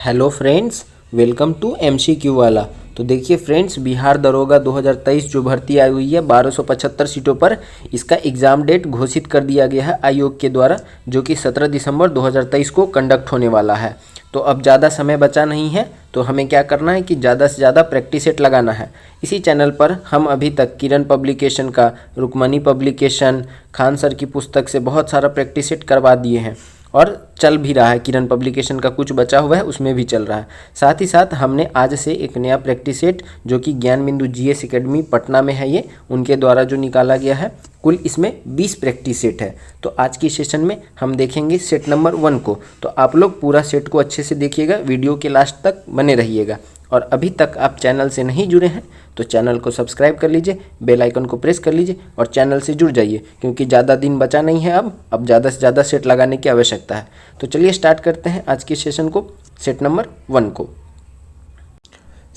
Hello friends, welcome to MCQ वाला। तो देखिए फ्रेंड्स, बिहार दरोगा 2023 जो भर्ती आई हुई है 1275 सीटों पर, इसका एग्ज़ाम डेट घोषित कर दिया गया है आयोग के द्वारा, जो कि 17 दिसंबर 2023 को कंडक्ट होने वाला है। तो अब ज़्यादा समय बचा नहीं है, तो हमें क्या करना है कि ज़्यादा से ज़्यादा प्रैक्टिस सेट लगाना है। इसी चैनल पर हम अभी तक किरण पब्लिकेशन का, रुक्मणी पब्लिकेशन, खान सर की पुस्तक से बहुत सारा प्रैक्टिस सेट करवा दिए हैं और चल भी रहा है। किरण पब्लिकेशन का कुछ बचा हुआ है, उसमें भी चल रहा है। साथ ही साथ हमने आज से एक नया प्रैक्टिस सेट, जो कि ज्ञान बिंदु जीएस एकेडमी पटना में है, ये उनके द्वारा जो निकाला गया है, कुल इसमें 20 प्रैक्टिस सेट है। तो आज की सेशन में हम देखेंगे सेट नंबर 1 को। तो आप लोग पूरा सेट को अच्छे से देखिएगा, वीडियो के लास्ट तक बने रहिएगा। और अभी तक आप चैनल से नहीं जुड़े हैं तो चैनल को सब्सक्राइब कर लीजिए, बेल आइकन को प्रेस कर लीजिए और चैनल से जुड़ जाइए, क्योंकि ज़्यादा दिन बचा नहीं है। अब ज़्यादा से ज़्यादा सेट लगाने की आवश्यकता है। तो चलिए स्टार्ट करते हैं आज के सेशन को, सेट नंबर 1 को।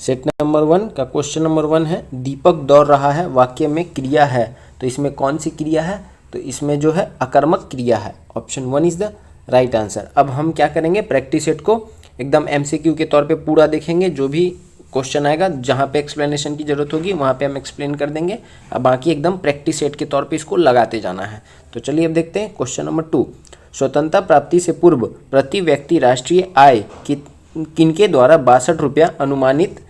सेट नंबर 1 का क्वेश्चन नंबर 1 है, दीपक दौड़ रहा है, वाक्य में क्रिया है। तो इसमें कौन सी क्रिया है? तो इसमें जो है अकर्मक क्रिया है। Option 1 is the right answer. अब हम क्या करेंगे, प्रैक्टिस सेट को एकदम एमसीक्यू के तौर पे पूरा देखेंगे। जो भी क्वेश्चन आएगा, जहाँ पे एक्सप्लेनेशन की जरूरत होगी वहाँ पे हम एक्सप्लेन कर देंगे। अब बाकी एकदम प्रैक्टिस सेट के तौर पे इसको लगाते जाना है। तो चलिए अब देखते हैं क्वेश्चन नंबर 2। स्वतंत्रता प्राप्ति से पूर्व प्रति व्यक्ति राष्ट्रीय आय किनके द्वारा 62 रुपया अनुमानित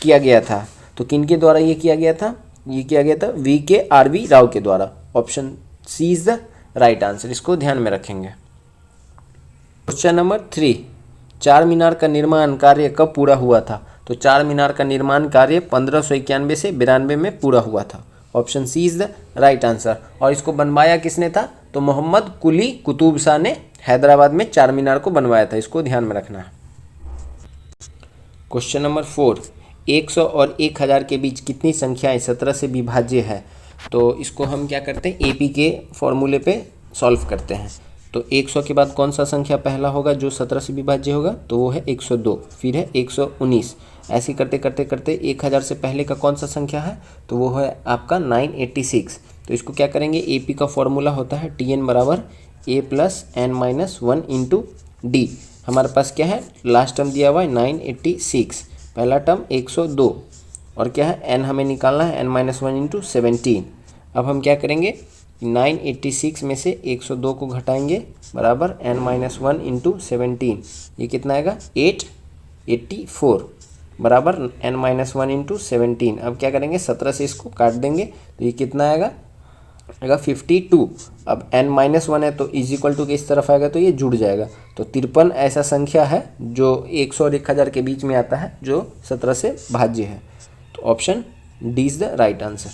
किया गया था? तो किनके द्वारा ये किया गया था? ये किया गया था VKRV राव के द्वारा। Option C is the right answer, इसको ध्यान में रखेंगे। क्वेश्चन नंबर 3, चार मीनार का निर्माण कार्य कब पूरा हुआ था? तो चार मीनार का निर्माण कार्य 1591 से 92 में पूरा हुआ था। Option C is the right answer. और इसको बनवाया किसने था? तो मोहम्मद कुली कुतुब शाह ने हैदराबाद में चार मीनार को बनवाया था। इसको ध्यान में रखना है। क्वेश्चन नंबर 4, 100 और 1000 के बीच कितनी संख्याएं 17 से विभाज्य है? तो इसको हम क्या करते हैं, एपी के फॉर्मूले पे सॉल्व करते हैं। तो 100 के बाद कौन सा संख्या पहला होगा जो 17 से विभाज्य होगा? तो वो है 102, फिर है 119। ऐसे करते करते करते 1000 से पहले का कौन सा संख्या है? तो वो है आपका 986। तो इसको क्या करेंगे, एपी का फॉर्मूला होता है TN बराबर A + n-1 इंटू डी। हमारे पास क्या है, लास्ट टर्म दिया हुआ है 986, पहला टर्म 102, और क्या है, n हमें निकालना है n-1 इंटू 17। अब हम क्या करेंगे, 986 में से 102 को घटाएंगे, बराबर n-1 इंटू 17। ये कितना आएगा, 884, बराबर n-1 इंटू 17। अब क्या करेंगे, 17 से इसको काट देंगे, तो ये कितना आएगा 52। अब n-1 है तो इज इक्वल टू के इस तरफ आएगा, तो ये जुड़ जाएगा। तो 53 ऐसा संख्या है जो 100 और 1000 के बीच में आता है, जो 17 से भाज्य है। तो option D is the right answer.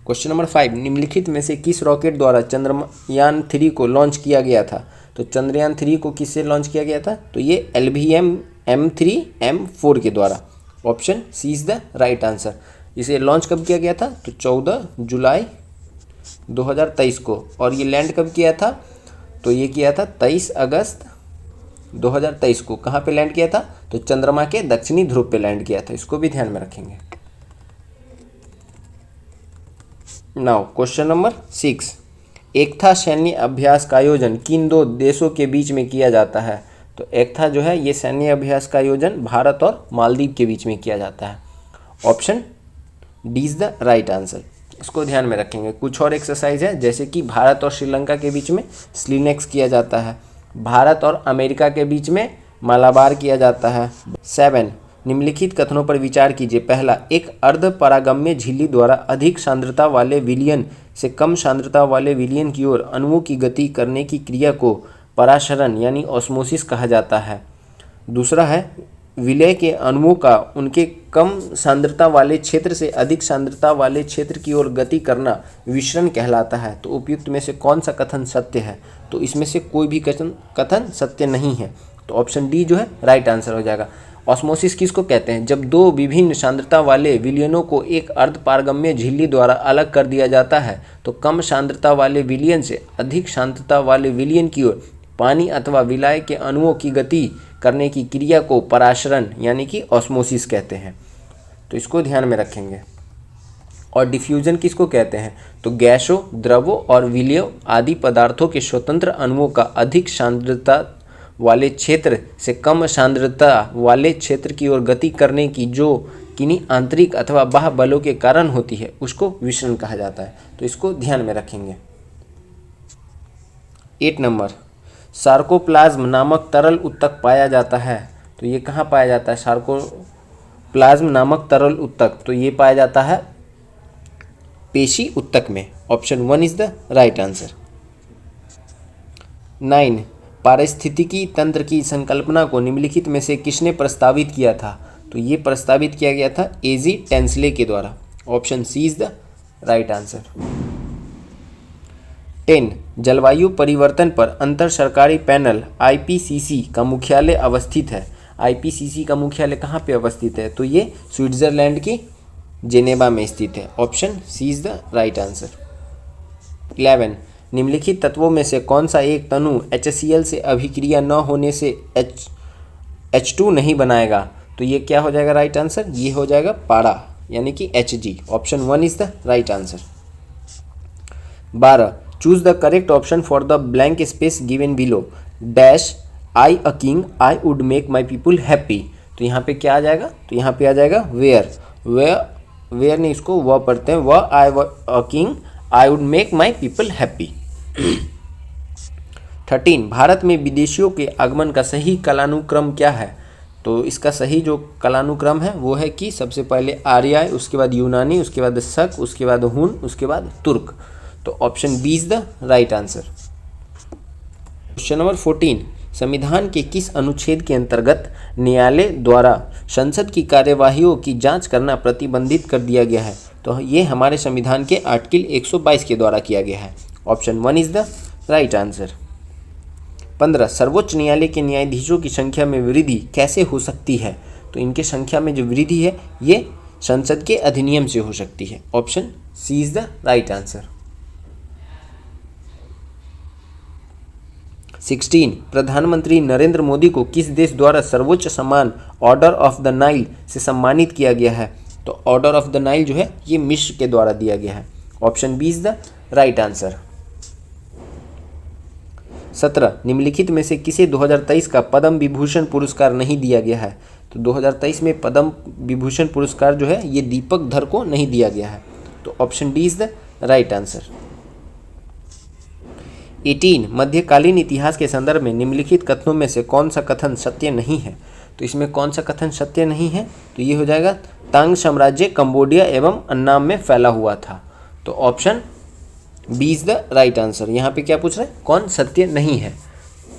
Question number 5, निम्नलिखित में से किस रॉकेट द्वारा चंद्रयान 3 को लॉन्च किया गया था? तो चंद्रयान 3 को किससे लॉन्च किया गया था? तो ये LVM M3M4 के द्वारा। Option C is the right answer. इसे लॉन्च कब किया गया था? तो 14 जुलाई 2023 को। और ये लैंड कब किया था? तो ये किया था 23 अगस्त 2023 को। कहाँ पे लैंड किया था? तो चंद्रमा के दक्षिणी ध्रुव पे लैंड किया था। इसको भी ध्यान में रखेंगे। नाउ क्वेश्चन नंबर 6, एकता सैन्य अभ्यास का आयोजन किन दो देशों के बीच में किया जाता है? तो एकता जो है, ये सैन्य अभ्यास का आयोजन भारत और मालदीव के बीच में किया जाता है। Option D is the right answer, इसको ध्यान में रखेंगे। कुछ और एक्सरसाइज है, जैसे कि भारत और श्रीलंका के बीच में स्लिनेक्स किया जाता है, भारत और अमेरिका के बीच में मालाबार किया जाता है। 7, निम्नलिखित कथनों पर विचार कीजिए। पहला, एक अर्ध परागम्य झिल्ली द्वारा अधिक सांद्रता वाले विलयन से कम सांद्रता वाले विलयन की ओर अणुओं की गति करने की क्रिया को परासरण यानी ऑस्मोसिस कहा जाता है। दूसरा है, विलय के अणुओं का उनके कम सांद्रता वाले क्षेत्र से अधिक सांद्रता वाले क्षेत्र की ओर गति करना विसरण कहलाता है। तो उपयुक्त में से कौन सा कथन सत्य है? तो इसमें से कोई भी कथन सत्य नहीं है। तो ऑप्शन डी जो है राइट आंसर हो जाएगा। ऑस्मोसिस किसको कहते हैं? जब दो विभिन्न सांद्रता वाले विलयनों को एक अर्ध पारगम्य झिल्ली द्वारा अलग कर दिया जाता है, तो कम सांद्रता वाले विलयन से अधिक सांद्रता वाले विलयन की ओर पानी अथवा विलाय के अणुओं की गति करने की क्रिया को परासरण यानी कि ऑस्मोसिस कहते हैं। तो इसको ध्यान में रखेंगे। और डिफ्यूजन किसको कहते हैं? तो गैसों, द्रवों और विलयों आदि पदार्थों के स्वतंत्र अणुओं का अधिक सांद्रता वाले क्षेत्र से कम सांद्रता वाले क्षेत्र की ओर गति करने की जो किन्हीं आंतरिक अथवा बाह्य बलों के कारण होती है उसको विसरण कहा जाता है। तो इसको ध्यान में रखेंगे। 8 नंबर, सार्कोप्लाज्म नामक तरल उत्तक पाया जाता है। तो ये कहाँ पाया जाता है? सार्कोप्लाज्म नामक तरल उत्तक, तो ये पाया जाता है पेशी उत्तक में। Option 1 is the right answer. 9, पारिस्थितिकी तंत्र की संकल्पना को निम्नलिखित में से किसने प्रस्तावित किया था? तो ये प्रस्तावित किया गया था एजी टेंसले के द्वारा। Option C is the right answer. 10, जलवायु परिवर्तन पर अंतर सरकारी पैनल आईपीसीसी का मुख्यालय अवस्थित है। आईपीसीसी का मुख्यालय कहाँ पे अवस्थित है? तो ये स्विट्जरलैंड की जेनेवा में स्थित है। Option C is the right answer. 11, निम्नलिखित तत्वों में से कौन सा एक तनु HCl से अभिक्रिया न होने से H2 नहीं बनाएगा? तो ये क्या हो जाएगा राइट आंसर? ये हो जाएगा पारा, यानी कि Hg। Option 1 is the right answer. 12, choose the correct option for the blank space given below. Dash I a king I would make my people happy. तो यहाँ पे क्या आ जाएगा? तो यहाँ पे आ जाएगा वेयर। वेयर नहीं, इसको वह पढ़ते हैं। वह I a king I would make my people happy. 13, Bharat में विदेशियों के आगमन का सही कालानुक्रम क्या है? तो इसका सही जो कालानुक्रम है वो है कि सबसे पहले आर्याय, उसके बाद यूनानी, उसके बाद शक, उसके बाद हुन, उसके बाद तुर्क। तो option B is the right answer. Question number 14, संविधान के किस अनुच्छेद के अंतर्गत न्यायालय द्वारा संसद की कार्यवाहियों की जांच करना प्रतिबंधित कर दिया गया है? तो ये हमारे संविधान के आर्टिकल 122 के द्वारा किया गया है। Option 1 is the right answer. 15, सर्वोच्च न्यायालय के न्यायाधीशों की संख्या में वृद्धि कैसे हो सकती है? तो इनके संख्या में जो वृद्धि है ये संसद के अधिनियम से हो सकती है। Option C is the right answer. 16, प्रधानमंत्री नरेंद्र मोदी को किस देश द्वारा सर्वोच्च सम्मान ऑर्डर ऑफ द नाइल से सम्मानित किया गया है? तो ऑर्डर ऑफ द नाइल जो है ये मिस्र के द्वारा दिया गया है। Option B is the right answer. 17, निम्नलिखित में से किसे 2023 का पद्म विभूषण पुरस्कार नहीं दिया गया है? तो 2023 में पद्म विभूषण पुरस्कार जो है ये दीपक धर को नहीं दिया गया है। तो option D is the right answer. 18, मध्यकालीन इतिहास के संदर्भ में निम्नलिखित कथनों में से कौन सा कथन सत्य नहीं है? तो इसमें कौन सा कथन सत्य नहीं है? तो ये हो जाएगा तांग साम्राज्य कंबोडिया एवं अन्नाम में फैला हुआ था। तो option B is the right answer. यहाँ पे क्या पूछ रहे हैं? कौन सत्य नहीं है?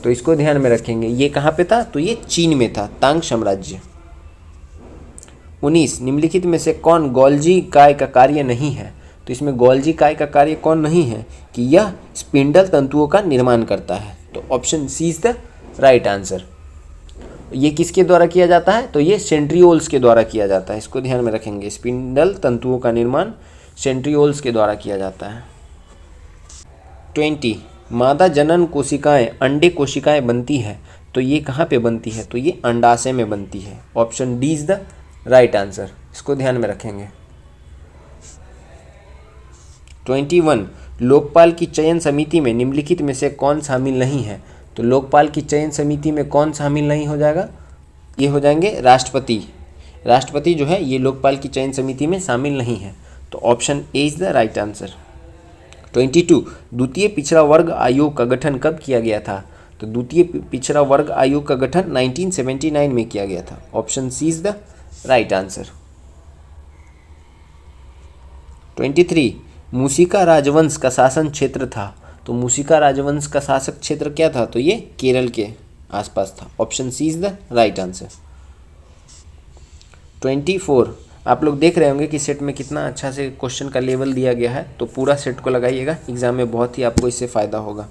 तो इसको ध्यान में रखेंगे। ये कहाँ पे था? तो ये चीन में था, तांग साम्राज्य। 19, निम्नलिखित में से कौन गोल्जी काय का कार्य नहीं है? तो इसमें गोल्जी काय का कार्य कौन नहीं है? कि यह स्पिंडल तंतुओं का निर्माण करता है। तो option C is the right answer. ये किसके द्वारा किया जाता है? तो ये सेंट्रियोल्स के द्वारा किया जाता है। इसको ध्यान में रखेंगे। स्पिंडल तंतुओं का निर्माण सेंट्रियोल्स के द्वारा किया जाता है। 20, मादा जनन कोशिकाएं अंडे कोशिकाएं बनती है। तो ये कहाँ पे बनती है? तो ये अंडाशय में बनती है। Option D is the right answer. इसको ध्यान में रखेंगे। 21, लोकपाल की चयन समिति में निम्नलिखित में से कौन शामिल नहीं है? तो लोकपाल की चयन समिति में कौन शामिल नहीं हो जाएगा? ये हो जाएंगे राष्ट्रपति। राष्ट्रपति जो है ये लोकपाल की चयन समिति में शामिल नहीं है। तो option A is the right answer. 22, द्वितीय पिछड़ा वर्ग आयोग का गठन कब किया गया था? तो द्वितीय पिछड़ा वर्ग आयोग का गठन 1979 में किया गया था। Option C is the right answer. 23, Mushika राजवंश का शासन क्षेत्र था। तो मूशिका राजवंश का शासक क्षेत्र क्या था? तो ये केरल के आसपास था। Option C is the right answer. 24, आप लोग देख रहे होंगे कि सेट में कितना अच्छा से क्वेश्चन का लेवल दिया गया है। तो पूरा सेट को लगाइएगा, एग्जाम में बहुत ही आपको इससे फ़ायदा होगा।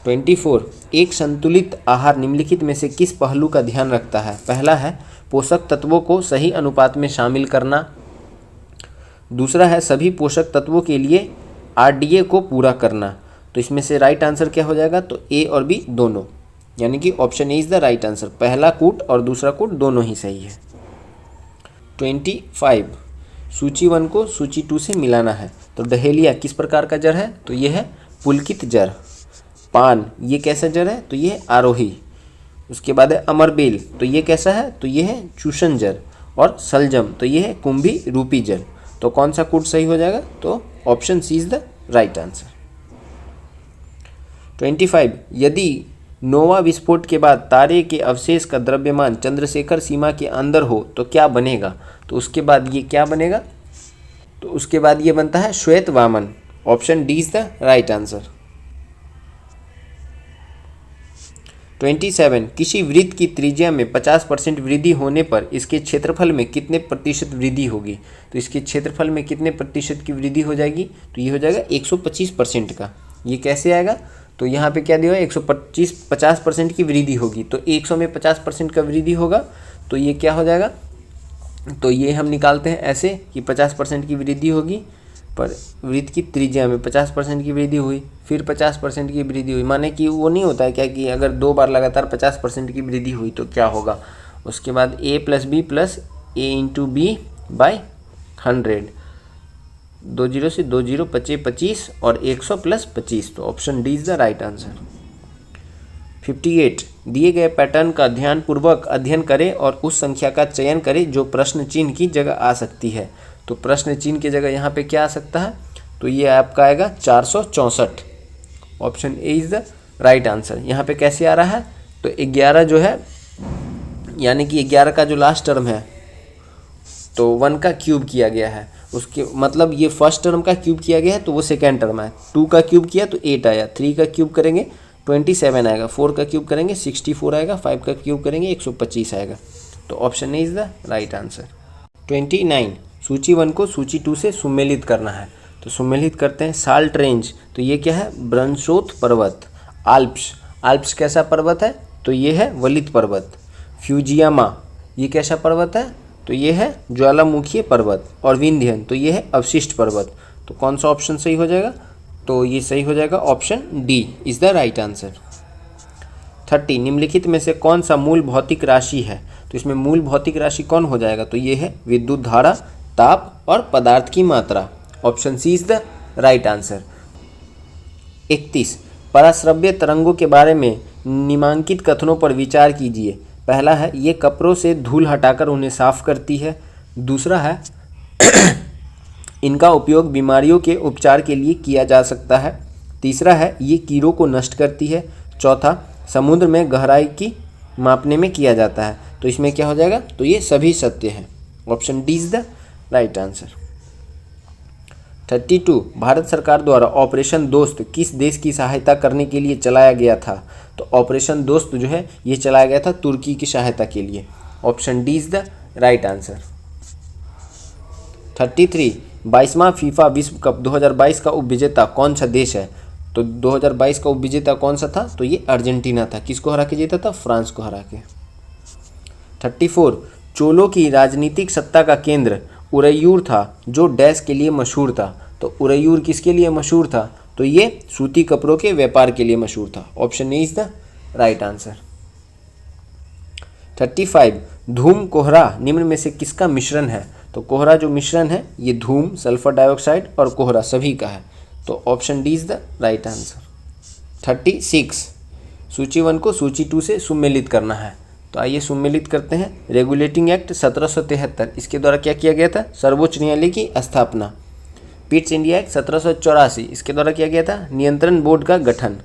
24, एक संतुलित आहार निम्नलिखित में से किस पहलू का ध्यान रखता है? पहला है पोषक तत्वों को सही अनुपात में शामिल करना। दूसरा है सभी पोषक तत्वों के लिए RDA को पूरा करना। तो इसमें से राइट आंसर क्या हो जाएगा? तो ए और बी दोनों, यानी कि option A is the right answer. पहला कूट और दूसरा कूट दोनों ही सही है। 25, सूची 1 को सूची 2 से मिलाना है। तो डहेलिया किस प्रकार का जड़ है? तो ये है पुलकित जड़। पान ये कैसा जड़ है? तो ये आरोही। उसके बाद है अमरबेल, तो ये कैसा है, तो ये है चूषण जल। और सलजम, तो ये है कुंभी रूपी जल। तो कौन सा कोड सही हो जाएगा, तो option C is the right answer. 25, यदि नोवा विस्फोट के बाद तारे के अवशेष का द्रव्यमान चंद्रशेखर सीमा के अंदर हो तो क्या बनेगा, तो उसके बाद ये क्या बनेगा, तो उसके बाद ये बनता है श्वेत वामन। Option D is the right answer. 27, किसी वृत्त की त्रिज्या में 50% वृद्धि होने पर इसके क्षेत्रफल में कितने प्रतिशत वृद्धि होगी, तो इसके क्षेत्रफल में कितने प्रतिशत की वृद्धि हो जाएगी, तो ये हो जाएगा 125% का। ये कैसे आएगा, तो यहाँ पे क्या दिया है 50% की वृद्धि होगी, तो 100 में 50% का वृद्धि होगा, तो ये क्या हो जाएगा, तो ये हम निकालते हैं ऐसे कि 50% की वृद्धि होगी पर वृत्त की त्रिज्या में 50% की वृद्धि हुई, फिर 50% की वृद्धि हुई, माने कि वो नहीं होता है क्या कि अगर 2 बार लगातार 50% की वृद्धि हुई तो क्या होगा। उसके बाद a + b + a × b/100, 2 0 से 2 0 25 25 और 100 + 25, तो option D is the right answer. 58, दिए गए पैटर्न का ध्यानपूर्वक अध्ययन करें और उस संख्या का चयन करें जो प्रश्न चिन्ह की जगह आ सकती है। तो प्रश्न चिन्ह की जगह यहाँ पे क्या आ सकता है, तो ये आपका आएगा 464। Option A is the right answer. यहाँ पे कैसे आ रहा है, तो 11 जो है यानी कि 11 का जो लास्ट टर्म है तो 1 का क्यूब किया गया है, उसके मतलब ये फर्स्ट टर्म का क्यूब किया गया है तो वो सेकेंड टर्म है। 2 का क्यूब किया तो 8 आया, 3 का क्यूब करेंगे 27 आएगा, 4 का क्यूब करेंगे 64 आएगा, 5 का क्यूब करेंगे 125 आएगा। तो option A is the right answer. 29, सूची 1 को सूची 2 से सुमेलित करना है, तो सुमेलित करते हैं। साल्ट रेंज, तो ये क्या है, ब्रंशोथ पर्वत। आल्प्स, आल्प्स कैसा पर्वत है, तो ये है वलित पर्वत। फ्यूजियामा, ये कैसा पर्वत है, तो ये है ज्वालामुखी पर्वत। और विंध्यन, तो ये है अवशिष्ट पर्वत। तो कौन सा ऑप्शन सही हो जाएगा, तो ये सही हो जाएगा option D is the right answer. 30, निम्नलिखित में से कौन सा मूल भौतिक राशि है, तो इसमें मूल भौतिक राशि कौन हो जाएगा, तो ये है विद्युत धारा, ताप और पदार्थ की मात्रा। Option C is the right answer. 31, पराश्रव्य तरंगों के बारे में निम्नांकित कथनों पर विचार कीजिए। पहला है, ये कपड़ों से धूल हटाकर उन्हें साफ करती है। दूसरा है इनका उपयोग बीमारियों के उपचार के लिए किया जा सकता है। तीसरा है, ये कीड़ों को नष्ट करती है। चौथा, समुद्र में गहराई की मापने में किया जाता है। तो इसमें क्या हो जाएगा, तो ये सभी सत्य हैं। Option D is the right answer. 32, Bharat सरकार द्वारा ऑपरेशन दोस्त किस देश की सहायता करने के लिए चलाया गया था, तो ऑपरेशन दोस्त जो है ये चलाया गया था तुर्की की सहायता के लिए। Option D is the right answer. 33, 22वां फीफा विश्व कप 2022 का उपविजेता कौन सा देश है, तो 2022 का उपविजेता कौन सा था, तो ये अर्जेंटीना था। किसको हरा के जीता था, फ्रांस को हरा के। 34, चोलों की राजनीतिक सत्ता का केंद्र उरैयूर था जो डैश के लिए मशहूर था। तो उरैयूर किसके लिए मशहूर था, तो ये सूती कपड़ों के व्यापार के लिए मशहूर था। Option A is the right answer. 35, धूम कोहरा निम्न में से किसका मिश्रण है, तो कोहरा जो मिश्रण है ये धूम, सल्फर डाइऑक्साइड और कोहरा सभी का है। तो option D is the right answer. 36, सूची 1 को सूची 2 से सुमेलित करना है। तो आइए सुमेलित करते हैं। रेगुलेटिंग एक्ट 1773, इसके द्वारा क्या किया गया था, सर्वोच्च न्यायालय की स्थापना। पिट्स इंडिया एक्ट 1784, इसके द्वारा किया गया था नियंत्रण बोर्ड का गठन।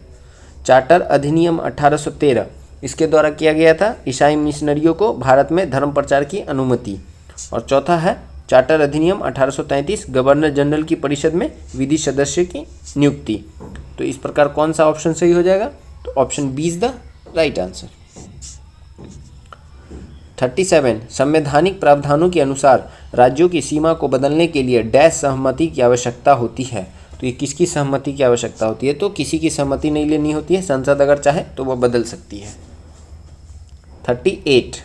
चार्टर अधिनियम 1813, इसके द्वारा किया गया था ईसाई मिशनरियों को भारत में धर्म प्रचार की अनुमति। और चौथा है चार्टर अधिनियम 1833, गवर्नर जनरल की परिषद में विधि सदस्य की नियुक्ति। तो इस प्रकार कौन सा ऑप्शन सही हो जाएगा, तो option B is the right answer. 37, संवैधानिक प्रावधानों के अनुसार राज्यों की सीमा को बदलने के लिए डैश सहमति की आवश्यकता होती है। तो ये किसकी सहमति की आवश्यकता होती है, तो किसी की सहमति नहीं लेनी होती है, संसद अगर चाहे तो वह बदल सकती है। 38,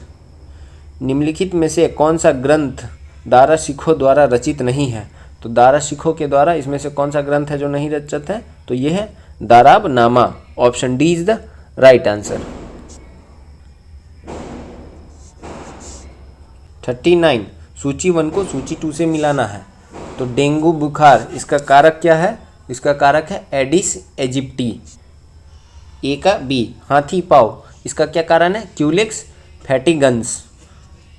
निम्नलिखित में से कौन सा ग्रंथ दारा सिखों द्वारा रचित नहीं है, तो दारा सिखों के द्वारा इसमें से कौन सा ग्रंथ है जो नहीं रचित है, तो ये है दाराब नामा। Option D is the right answer. 39, सूची 1 को सूची 2 से मिलाना है। तो डेंगू बुखार, इसका कारक क्या है, इसका कारक है एडिस एजिप्टी। ए का बी, हाथी पाँव, इसका क्या कारण है? क्यूलेक्स फैटिगन्स।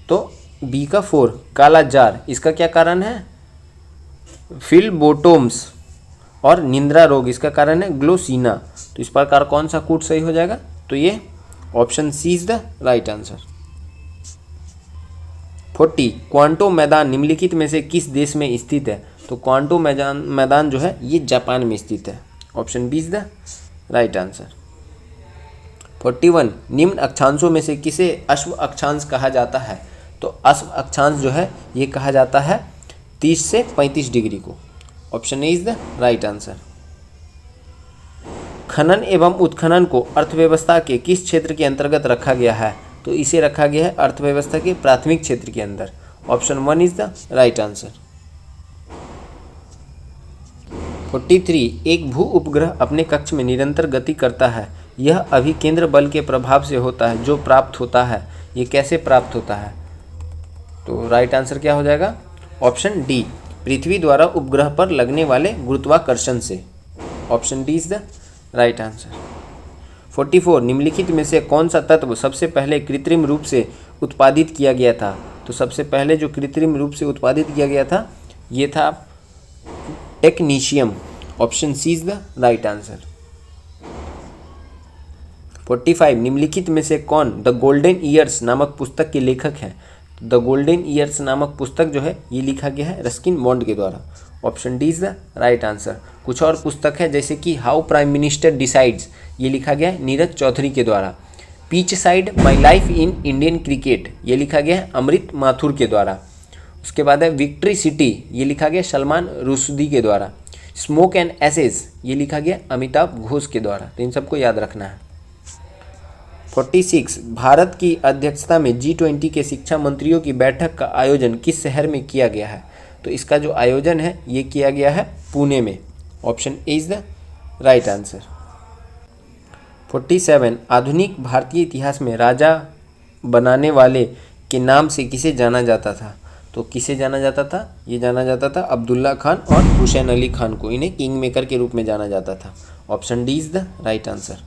तो बी का 4 काला जार, इसका क्या कारण है? फिलबोटोम्स। और निंद्रा रोग, इसका कारण है ग्लोसिना। तो इस प्रकार कौन सा कूट सही हो जाएगा? तो ये option C is the right answer. 40 Kanto मैदान निम्नलिखित में से किस देश में स्थित है? तो क्वांटो मैदान जो है ये जापान में स्थित है। Option B is the right answer. 41 निम्न अक्षांशों में से किसे अश्व अक्षांश कहा जाता है? तो अश्व अक्षांश जो है ये कहा जाता है 30 से 35 डिग्री को। Option A is the right answer. खनन एवं उत्खनन को अर्थव्यवस्था के किस क्षेत्र के अंतर्गत रखा गया है? तो इसे रखा गया है अर्थव्यवस्था के प्राथमिक क्षेत्र के अंदर। Option 1 is the right answer. 43 एक भू उपग्रह अपने कक्ष में निरंतर गति करता है, यह अभिकेंद्र बल के प्रभाव से होता है जो प्राप्त होता है, ये कैसे प्राप्त होता है? तो राइट आंसर क्या हो जाएगा? ऑप्शन डी पृथ्वी द्वारा उपग्रह पर लगने वाले गुरुत्वाकर्षण से। Option D is the right answer. 44 निम्नलिखित में से कौन सा तत्व सबसे पहले कृत्रिम रूप से उत्पादित किया गया था? तो सबसे पहले जो कृत्रिम रूप से उत्पादित किया गया था ये था technetium. Option C is the right answer. 45 निम्नलिखित में से कौन द गोल्डन ईयर्स नामक पुस्तक के लेखक हैं? द गोल्डन ईयर्स नामक पुस्तक जो है ये लिखा गया है रस्किन बॉन्ड के द्वारा। Option D is the right answer. कुछ और पुस्तक है जैसे कि हाउ प्राइम मिनिस्टर डिसाइड्स, ये लिखा गया है नीरज चौधरी के द्वारा। Pitchside my life in Indian cricket, ये लिखा गया है अमृत माथुर के द्वारा। उसके बाद है विक्ट्री सिटी, ये लिखा गया सलमान रुश्दी के द्वारा। स्मोक एंड एसेस, ये लिखा गया अमिताभ घोष के द्वारा। तो इन सबको याद रखना है। 46 भारत की अध्यक्षता में G20 के शिक्षा मंत्रियों की बैठक का आयोजन किस शहर में किया गया है? तो इसका जो आयोजन है ये किया गया है पुणे में। Option A is the right answer. 47 आधुनिक भारतीय इतिहास में राजा बनाने वाले के नाम से किसे जाना जाता था? तो किसे जाना जाता था? ये जाना जाता था अब्दुल्ला खान और हुसैन अली खान को, इन्हें किंग मेकर के रूप में जाना जाता था। Option D is the right answer.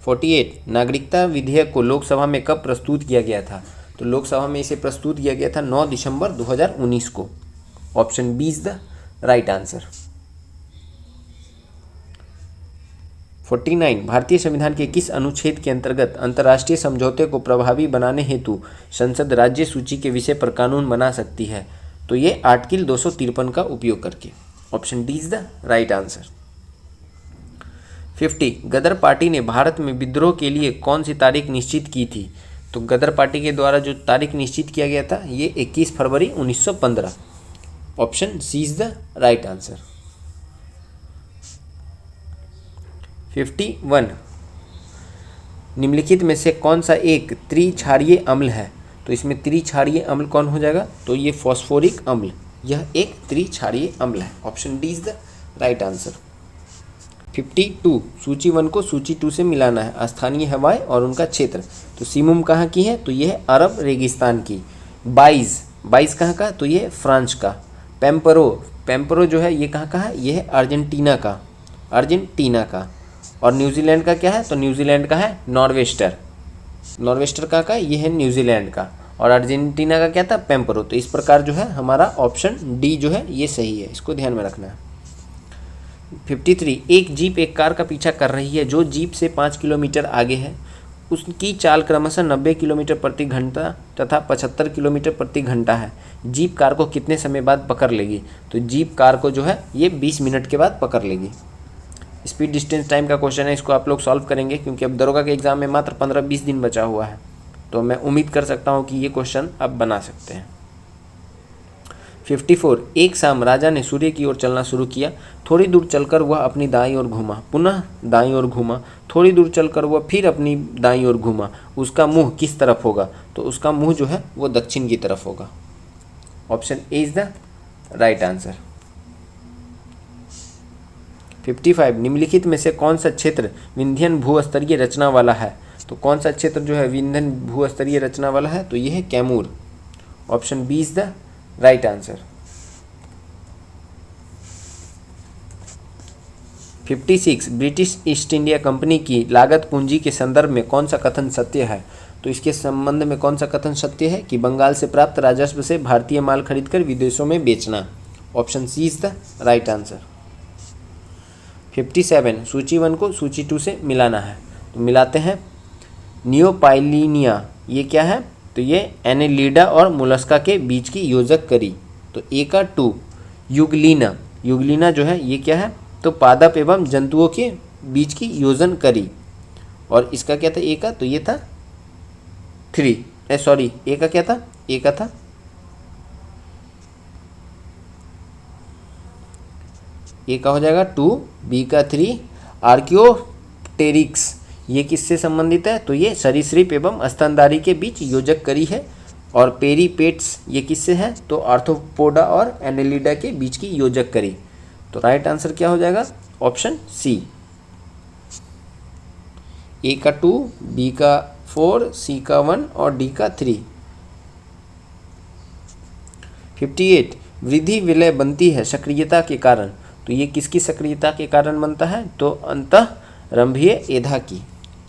48 नागरिकता विधेयक को लोकसभा में कब प्रस्तुत किया गया था? तो लोकसभा में इसे प्रस्तुत किया गया था 9 दिसंबर 2019 को। Option B is the right answer. 49 भारतीय संविधान के किस अनुच्छेद के अंतर्गत अंतर्राष्ट्रीय समझौते को प्रभावी बनाने हेतु संसद राज्य सूची के विषय पर कानून बना सकती है? तो ये आर्टिकल 253 का उपयोग करके। Option D is the right answer. 50 Ghadar party ने भारत में विद्रोह के लिए कौन सी तारीख निश्चित की थी? तो गदर पार्टी के द्वारा जो तारीख निश्चित किया गया था ये 21 फरवरी 1915। Option C is the right answer. 51 निम्नलिखित में से कौन सा एक त्रिक्षारीय अम्ल है? तो इसमें त्रिक्षारीय अम्ल कौन हो जाएगा? तो ये फॉस्फोरिक अम्ल, यह एक त्रिक्षारीय अम्ल है। Option D is the right answer. 52 सूची 1 को सूची 2 से मिलाना है। स्थानीय हवाएं और उनका क्षेत्र। तो सीमुम कहाँ की है? तो यह है अरब रेगिस्तान की। 22 कहाँ का? तो ये फ्रांस का। पेम्परो जो है ये कहाँ का है? ये है अर्जेंटीना का। और न्यूजीलैंड का क्या है? तो न्यूजीलैंड का है नॉर्वेस्टर कहाँ का? ये है न्यूजीलैंड का। और अर्जेंटीना का क्या था? पेम्परो। तो इस प्रकार जो है हमारा ऑप्शन डी जो है ये सही है, इसको ध्यान में रखना है। 53 एक जीप एक कार का पीछा कर रही है जो जीप से 5 किलोमीटर आगे है। उसकी चाल क्रमशः 90 किलोमीटर प्रति घंटा तथा 75 किलोमीटर प्रति घंटा है। जीप कार को कितने समय बाद पकड़ लेगी? तो जीप कार को जो है ये 20 मिनट के बाद पकड़ लेगी। स्पीड डिस्टेंस टाइम का क्वेश्चन है, इसको आप लोग सॉल्व करेंगे क्योंकि अब दरोगा के एग्जाम में मात्र 15-20 दिन बचा हुआ है, तो मैं उम्मीद कर सकता हूँ कि ये क्वेश्चन आप बना सकते हैं। 54 एक शाम राजा ने सूर्य की ओर चलना शुरू किया। थोड़ी दूर चलकर वह अपनी दाईं ओर घूमा, पुनः दाईं ओर घूमा। थोड़ी दूर चलकर वह फिर अपनी दाईं ओर घूमा। उसका मुंह किस तरफ होगा? तो उसका मुंह जो है वो दक्षिण की तरफ होगा। Option A is the right answer. 55 निम्नलिखित में से कौन सा क्षेत्र विंध्यन भूस्तरीय रचना वाला है? तो कौन सा क्षेत्र जो है विंध्यन भूस्तरीय रचना वाला है? तो ये है Kaimur. Option B is the right answer. 56 British East India Company की लागत पूंजी के संदर्भ में कौन सा कथन सत्य है? तो इसके संबंध में कौन सा कथन सत्य है कि बंगाल से प्राप्त राजस्व से भारतीय माल खरीदकर विदेशों में बेचना। Option C is the right answer. 57 सूची 1 को सूची 2 से मिलाना है, तो मिलाते हैं। नियोपाइलिनिया ये क्या है? तो ये एनेलिडा और मोलस्का के बीच की योजक करी, तो ए का 2। युगलीना, युगलीना जो है ये क्या है? तो पादप एवं जंतुओं के बीच की योजन करी, और इसका क्या था? ए का, तो ये था 3, सॉरी ए का क्या था? ए का था ए का हो जाएगा 2, बी का 3। आर्कियोप्टेरिक्स ये किससे संबंधित है? तो ये सरीसृप एवं स्तनधारी के बीच योजक करी है। और पेरीपेट्स ये किससे है? तो आर्थ्रोपोडा और एनेलिडा के बीच की योजक करी। तो राइट आंसर क्या हो जाएगा? Option C. ए का 2, बी का 4, सी का 1 और डी का 3। 58 वृद्धि विलय बनती है सक्रियता के कारण, तो ये किसकी सक्रियता के कारण बनता है? तो अंतःरंभीय एधा की।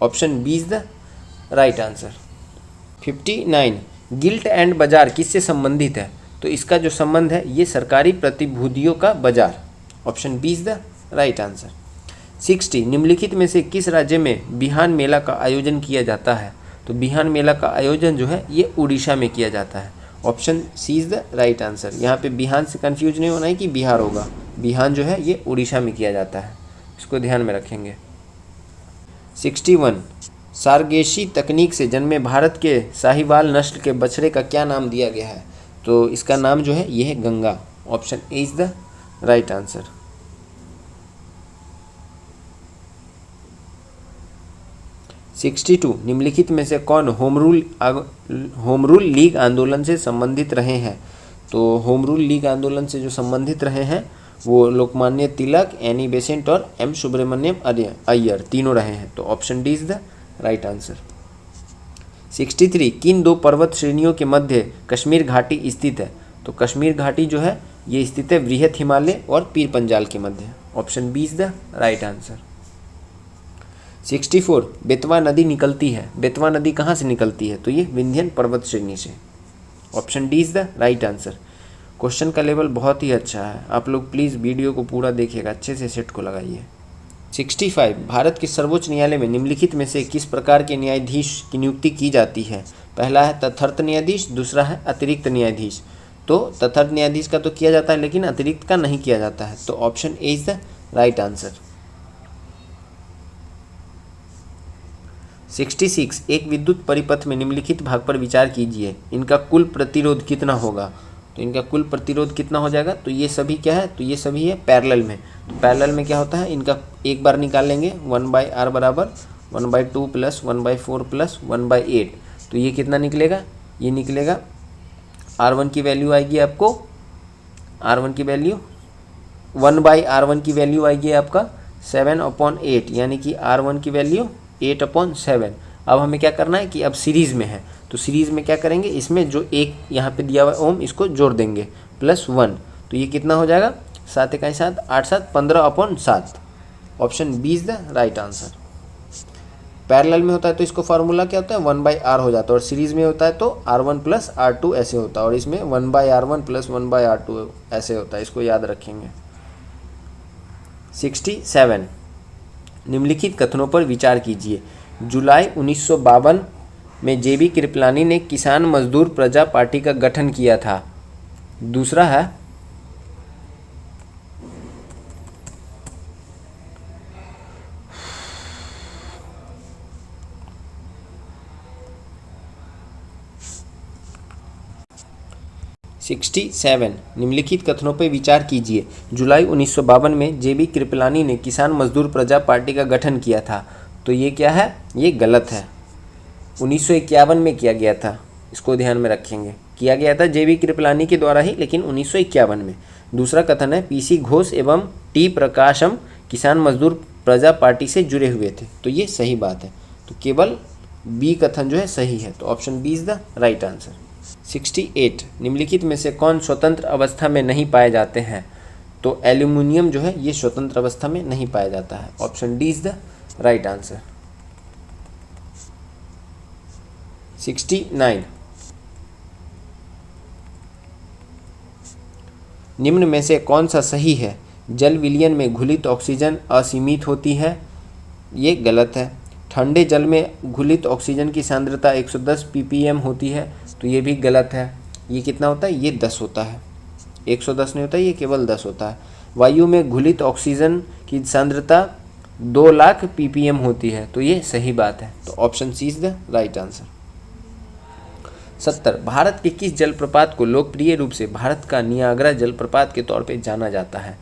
Option B is the right answer. 59 gilt एंड बाजार किससे संबंधित है? तो इसका जो संबंध है ये सरकारी प्रतिभूतियों का बाजार। Option B is the right answer. 60 निम्नलिखित में से किस राज्य में बिहान मेला का आयोजन किया जाता है? तो बिहान मेला का आयोजन जो है ये उड़ीसा में किया जाता है। Option C is the right answer. यहाँ पे बिहान से कंफ्यूज नहीं होना है कि बिहार होगा, बिहान जो है ये उड़ीसा में किया जाता है, इसको ध्यान में रखेंगे। 61 सारगेशी तकनीक से जन्मे भारत के साहिवाल नस्ल के बछड़े का क्या नाम दिया गया है? तो इसका नाम जो है ये है Ganga. Option A is the right answer. 62 निम्नलिखित में से कौन होम रूल लीग आंदोलन से संबंधित रहे हैं? तो होम रूल लीग आंदोलन से जो संबंधित रहे हैं वो लोकमान्य तिलक, एनी बेसेंट और एम सुब्रमण्यम अय्यर तीनों रहे हैं। तो option D is the right answer. 63 किन 2 पर्वत श्रेणियों के मध्य कश्मीर घाटी स्थित है? तो कश्मीर घाटी जो है ये स्थित है वृहत हिमालय और पीर पंजाल के मध्य। Option B is the right answer. 64 Betwa नदी निकलती है, बेतवा नदी कहाँ से निकलती है? तो ये विंध्यन पर्वत श्रेणी से। Option D is the right answer. Question का लेवल बहुत ही अच्छा है, आप लोग प्लीज़ वीडियो को पूरा देखिएगा, अच्छे से सेट को लगाइए। 65 भारत के सर्वोच्च न्यायालय में निम्नलिखित में से किस प्रकार के न्यायाधीश की नियुक्ति की जाती है? पहला है तथर्थ न्यायाधीश, दूसरा है अतिरिक्त न्यायाधीश। तो तथर्थ न्यायाधीश का तो किया जाता है लेकिन अतिरिक्त का नहीं किया जाता है, तो option A is the right answer. 66 एक विद्युत परिपथ में निम्नलिखित भाग पर विचार कीजिए, इनका कुल प्रतिरोध कितना होगा? तो इनका कुल प्रतिरोध कितना हो जाएगा? तो ये सभी क्या है? तो ये सभी है पैरेलल में। तो पैरेलल में क्या होता है? इनका एक बार निकाल लेंगे, 1/r बराबर 1/2 + 1/4 + 1/8। तो ये कितना निकलेगा? ये निकलेगा R1 की वैल्यू आएगी आपको, R1 की वैल्यू 1/R1 की वैल्यू आएगी आपका 7/8, यानी कि R1 की वैल्यू 8/7। अब हमें क्या करना है कि अब सीरीज़ में है, तो सीरीज़ में क्या करेंगे, इसमें जो एक यहाँ पे दिया हुआ ओम इसको जोड़ देंगे +1, तो ये कितना हो जाएगा? 7 × 7 8 7 15/7। Option B is the right answer. Parallel में होता है तो इसको फार्मूला क्या होता है? 1/r हो जाता है, और सीरीज़ में होता है तो R1 + R2 ऐसे होता है, और इसमें 1/R1 + 1/R2 ऐसे होता है, इसको याद रखेंगे। 67 निम्नलिखित कथनों पर विचार कीजिए। जुलाई 1952 में जेबी कृपलानी ने किसान मजदूर प्रजा पार्टी का गठन किया था। दूसरा है (67) निम्नलिखित कथनों पर विचार कीजिए। जुलाई 1952 में जेबी कृपलानी ने किसान मजदूर प्रजा पार्टी का गठन किया था। तो ये क्या है? ये गलत है। 1951 में किया गया था, इसको ध्यान में रखेंगे। किया गया था जेबी कृपलानी के द्वारा ही, लेकिन 1951 में। दूसरा कथन है पीसी घोष एवं टी प्रकाशम किसान मजदूर प्रजा पार्टी से जुड़े हुए थे। तो ये सही बात है, तो केवल बी कथन जो है सही है, तो option B is the right answer. 68 निम्नलिखित में से कौन स्वतंत्र अवस्था में नहीं पाए जाते हैं? तो एल्यूमिनियम जो है ये स्वतंत्र अवस्था में नहीं पाया जाता है। Option D is the right answer. 69 निम्न में से कौन सा सही है? जल विलयन में घुलित ऑक्सीजन असीमित होती है, ये गलत है। ठंडे जल में घुलित ऑक्सीजन की सांद्रता 110 ppm होती है, तो ये भी गलत है। ये कितना होता है? ये 10 होता है, 110 नहीं होता, ये केवल 10 होता है। वायु में घुलित ऑक्सीजन की सांद्रता 2 लाख ppm होती है, तो ये सही बात है। तो option C is the right answer. 70 Bharat के किस जलप्रपात को लोकप्रिय रूप से भारत का नियाग्रा जलप्रपात के तौर पे जाना जाता है?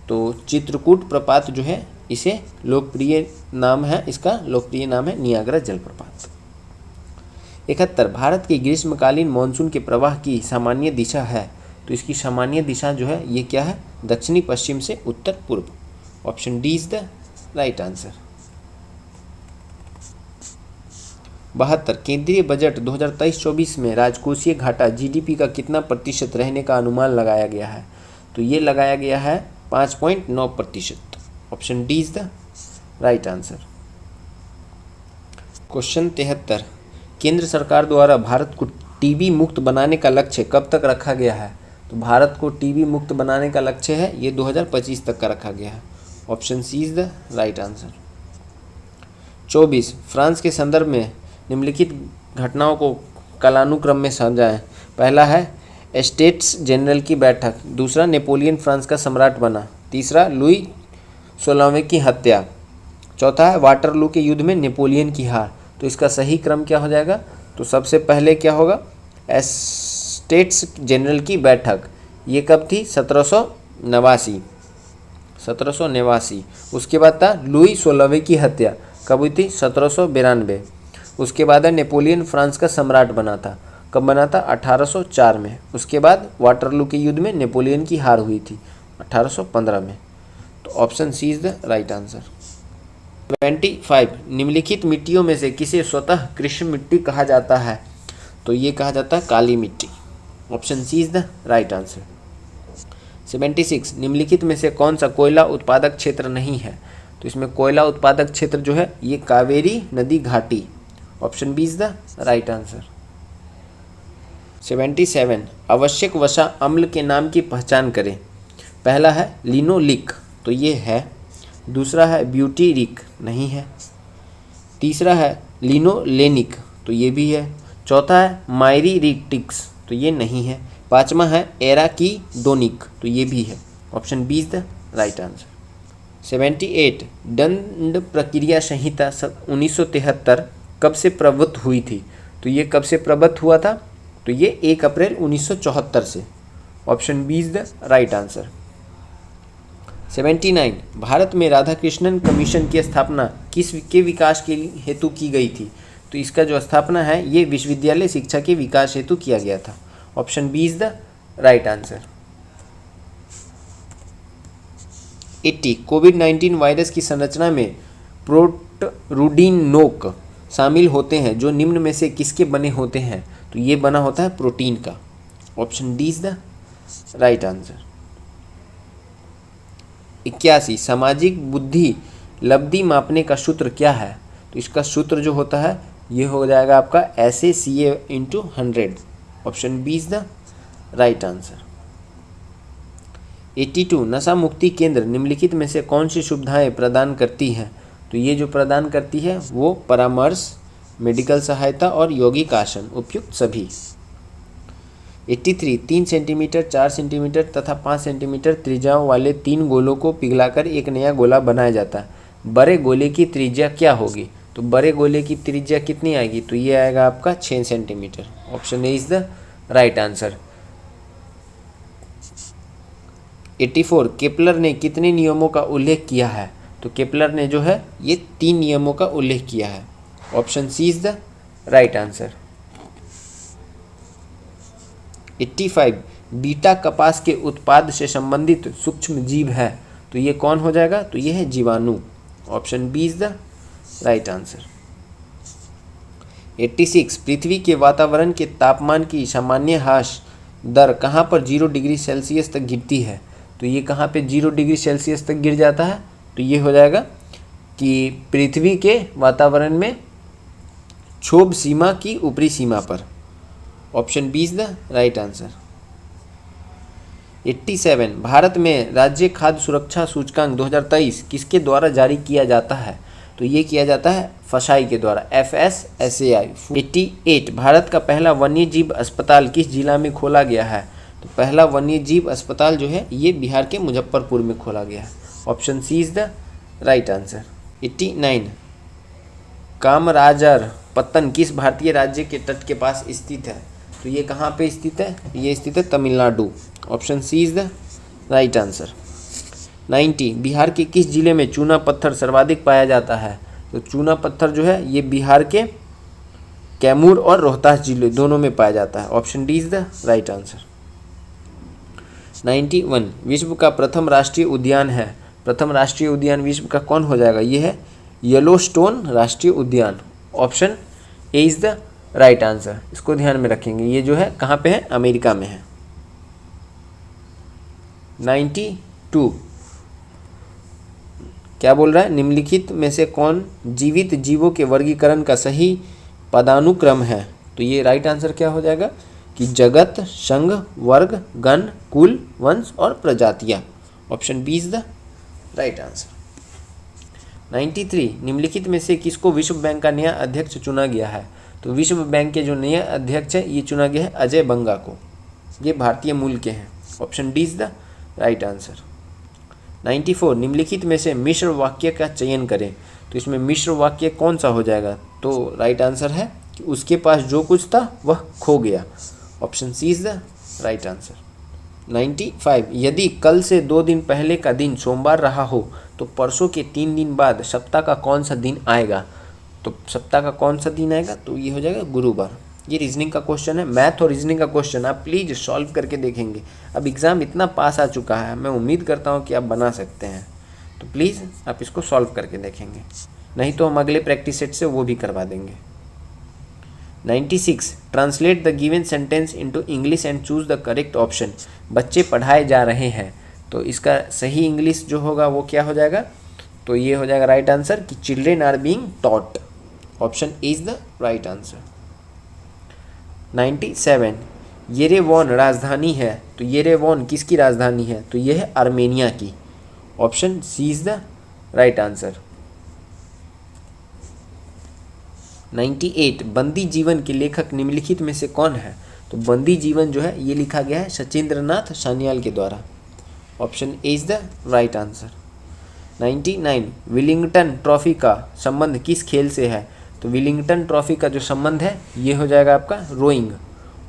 तो चित्रकूट प्रपात जो है इसे लोकप्रिय नाम है, इसका लोकप्रिय नाम है नियाग्रा जलप्रपात। 71 भारत के ग्रीष्मकालीन मानसून के प्रवाह की सामान्य दिशा है, तो इसकी सामान्य दिशा जो है ये क्या है? दक्षिणी पश्चिम से उत्तर पूर्व। Option D is the right answer. 72 केंद्रीय बजट 2023-24 में राजकोषीय घाटा जीडीपी का कितना प्रतिशत रहने का अनुमान लगाया गया है? तो ये लगाया गया है 5.9%। Option D is the right answer. Question 73 केंद्र सरकार द्वारा भारत को टीबी मुक्त बनाने का लक्ष्य कब तक रखा गया है? तो भारत को टीबी मुक्त बनाने का लक्ष्य है ये 2025 तक का रखा गया है। Option C is the right answer. 24 France के संदर्भ में निम्नलिखित घटनाओं को कालानुक्रम में समझाएं। पहला है एस्टेट्स जनरल की बैठक, दूसरा नेपोलियन फ्रांस का सम्राट बना, तीसरा लुई 16वें की हत्या, चौथा है वाटरलू के युद्ध में नेपोलियन की हार। तो इसका सही क्रम क्या हो जाएगा? तो सबसे पहले क्या होगा? एस्टेट्स जनरल की बैठक, ये कब थी? 1789। उसके बाद था लुई 16वें की हत्या, कब हुई थी? 1792। उसके बाद है नेपोलियन फ्रांस का सम्राट बना था, कब बना था? 1804 में। उसके बाद वाटरलू के युद्ध में नेपोलियन की हार हुई थी 1815 में। तो option C is the right answer. 25 निम्नलिखित मिट्टियों में से किसे स्वतः कृष्ण मिट्टी कहा जाता है? तो ये कहा जाता है काली मिट्टी। Option C is the right answer. 76 निम्नलिखित में से कौन सा कोयला उत्पादक क्षेत्र नहीं है? तो इसमें कोयला उत्पादक क्षेत्र जो है ये कावेरी नदी घाटी। Option B is the right answer. 77 आवश्यक वसा अम्ल के नाम की पहचान करें। पहला है लिनोलिक, तो ये है। दूसरा है ब्यूटीरिक, नहीं है। तीसरा है लिनोलेनिक, तो ये भी है। चौथा है मायरीरिक्टिक्स, तो ये नहीं है। पांचवा है एराकीडोनिक, तो ये भी है। Option B is the right answer. 78 दंड प्रक्रिया संहिता 1973 कब से प्रवृत्त हुई थी? तो ये कब से प्रवृत्त हुआ था? तो ये 1 अप्रैल 1974 से। Option B is the right answer. 79 Bharat में राधाकृष्णन कमीशन की स्थापना किस के विकास के हेतु की गई थी? तो इसका जो स्थापना है ये विश्वविद्यालय शिक्षा के विकास हेतु किया गया था। Option B is the right answer. 80 कोविड-19 वायरस की संरचना में प्रोटरूडिनोक शामिल होते हैं जो निम्न में से किसके बने होते हैं? तो ये बना होता है प्रोटीन का। Option D is the right answer. 81 सामाजिक बुद्धि लब्धि मापने का सूत्र क्या है? तो इसका सूत्र जो होता है ये हो जाएगा आपका SACA/100। Option B is the right answer. 82 नशा मुक्ति केंद्र निम्नलिखित में से कौन सी सुविधाएं प्रदान करती हैं? तो ये जो प्रदान करती है वो परामर्श, मेडिकल सहायता और यौगिक आसन, उपयुक्त सभी। 83 3 सेंटीमीटर, 4 सेंटीमीटर तथा 5 सेंटीमीटर त्रिज्याओं वाले 3 गोलों को पिघलाकर एक नया गोला बनाया जाता है। बड़े गोले की त्रिज्या क्या होगी? तो बड़े गोले की त्रिज्या कितनी आएगी? तो ये आएगा आपका 6 centimetre. Option A is the right answer. 84 Kepler ने कितने नियमों का उल्लेख किया है? तो केपलर ने जो है ये 3 नियमों का उल्लेख किया है। Option C is the right answer. 85 बीटा कपास के उत्पाद से संबंधित सूक्ष्म जीव है, तो ये कौन हो जाएगा? तो ये है जीवाणु। Option B is the right answer. 86 पृथ्वी के वातावरण के तापमान की सामान्य ह्रास दर कहाँ पर 0 डिग्री सेल्सियस तक गिरती है? तो तो ये कहाँ पे 0 डिग्री सेल्सियस तक गिर जाता है, तो ये हो जाएगा कि पृथ्वी के वातावरण में क्षोभ सीमा की ऊपरी सीमा पर। Option B is the right answer. 87 Bharat में राज्य खाद्य सुरक्षा सूचकांक 2023 किसके द्वारा जारी किया जाता है, तो ये किया जाता है फसाई के द्वारा, FSSAI। 88 भारत का पहला वन्य जीव अस्पताल किस जिला में खोला गया है, तो पहला वन्य जीव अस्पताल जो है ये बिहार के मुजफ्फरपुर में खोला गया है। Option C is the right answer. 89 Kamarajar पत्तन किस भारतीय राज्य के तट के पास स्थित है, तो ये कहाँ पे स्थित है, ये स्थित है Tamil Nadu. Option C is the right answer. 90 Bihar के किस जिले में चूना पत्थर सर्वाधिक पाया जाता है, तो चूना पत्थर जो है ये बिहार के कैमूर और रोहतास जिले दोनों में पाया जाता है। Option D is the right answer. 91 विश्व का प्रथम राष्ट्रीय उद्यान है, प्रथम राष्ट्रीय उद्यान विश्व का कौन हो जाएगा, ये है येलोस्टोन राष्ट्रीय उद्यान। Option A is the right answer. इसको ध्यान में रखेंगे, ये जो है कहाँ पे है, अमेरिका में है। 92 क्या बोल रहा है, निम्नलिखित में से कौन जीवित जीवों के वर्गीकरण का सही पदानुक्रम है, तो ये राइट आंसर क्या हो जाएगा कि जगत, संघ, वर्ग, गण, कुल, वंश और प्रजातियां। Option B is the right answer. 93 निम्नलिखित में से किसको विश्व बैंक का नया अध्यक्ष चुना गया है, तो विश्व बैंक के जो नया अध्यक्ष है ये चुना गया है अजय बंगा को, ये भारतीय मूल के हैं। Option D is the right answer. 94 निम्नलिखित में से मिश्र वाक्य का चयन करें, तो इसमें मिश्र वाक्य कौन सा हो जाएगा, तो राइट आंसर है कि उसके पास जो कुछ था वह खो गया। Option C is the right answer. 95 यदि कल से 2 दिन पहले का दिन सोमवार रहा हो तो परसों के 3 दिन बाद सप्ताह का कौन सा दिन आएगा, तो सप्ताह का कौन सा दिन आएगा, तो ये हो जाएगा गुरुवार। ये रीजनिंग का क्वेश्चन है, मैथ और रीजनिंग का क्वेश्चन, आप प्लीज़ सॉल्व करके देखेंगे। अब एग्ज़ाम इतना पास आ चुका है, मैं उम्मीद करता हूँ कि आप बना सकते हैं, तो प्लीज़ आप इसको सॉल्व करके देखेंगे, नहीं तो हम अगले प्रैक्टिस सेट से वो भी करवा देंगे। 96 translate the given sentence into English and choose the correct option. बच्चे पढ़ाए जा रहे हैं, तो इसका सही इंग्लिश जो होगा वो क्या हो जाएगा, तो ये हो जाएगा राइट आंसर कि children are being taught. Option A is the right answer. 97 Yerevan राजधानी है, तो येरेवॉन किसकी राजधानी है, तो ये है आर्मेनिया की। Option C is the right answer. 98 बंदी जीवन के लेखक निम्नलिखित में से कौन है, तो बंदी जीवन जो है ये लिखा गया है सचिंद्रनाथ सान्याल के द्वारा। Option A is the right answer. 99 Willingdon trophy का संबंध किस खेल से है, तो विलिंगटन ट्रॉफी का जो संबंध है ये हो जाएगा आपका rowing.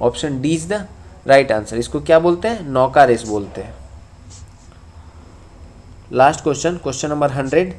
Option D is the right answer. इसको क्या बोलते हैं, नौका रेस बोलते हैं। लास्ट क्वेश्चन, क्वेश्चन नंबर 100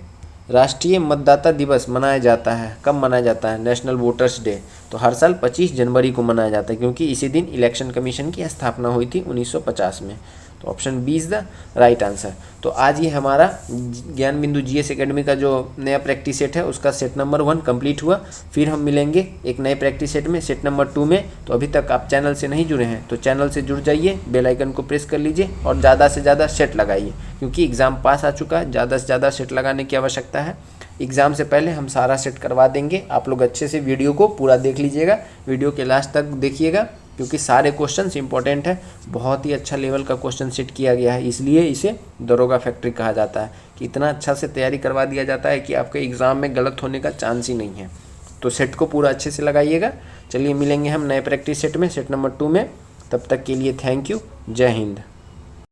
राष्ट्रीय मतदाता दिवस मनाया जाता है, कब मनाया जाता है, नेशनल वोटर्स डे, तो हर साल 25 जनवरी को मनाया जाता है, क्योंकि इसी दिन इलेक्शन कमीशन की स्थापना हुई थी 1950 में। तो option B is the right answer. तो आज ये हमारा ज्ञान बिंदु जीएस एकेडमी का जो नया प्रैक्टिस सेट है उसका सेट नंबर 1 कंप्लीट हुआ। फिर हम मिलेंगे एक नए प्रैक्टिस सेट में, सेट नंबर 2 में। तो अभी तक आप चैनल से नहीं जुड़े हैं तो चैनल से जुड़ जाइए, बेल आइकन को प्रेस कर लीजिए और ज़्यादा से ज़्यादा सेट लगाइए, क्योंकि एग्ज़ाम पास आ चुका है, ज़्यादा से ज़्यादा सेट लगाने की आवश्यकता है। एग्ज़ाम से पहले हम सारा सेट करवा देंगे। आप लोग अच्छे से वीडियो को पूरा देख लीजिएगा, वीडियो के लास्ट तक देखिएगा, क्योंकि सारे क्वेश्चंस इंपॉर्टेंट है। बहुत ही अच्छा लेवल का क्वेश्चन सेट किया गया है, इसलिए इसे दरोगा फैक्ट्री कहा जाता है कि इतना अच्छा से तैयारी करवा दिया जाता है कि आपके एग्ज़ाम में गलत होने का चांस ही नहीं है। तो सेट को पूरा अच्छे से लगाइएगा। चलिए मिलेंगे हम नए प्रैक्टिस सेट में, सेट नंबर 2 में। तब तक के लिए थैंक यू, जय हिंद।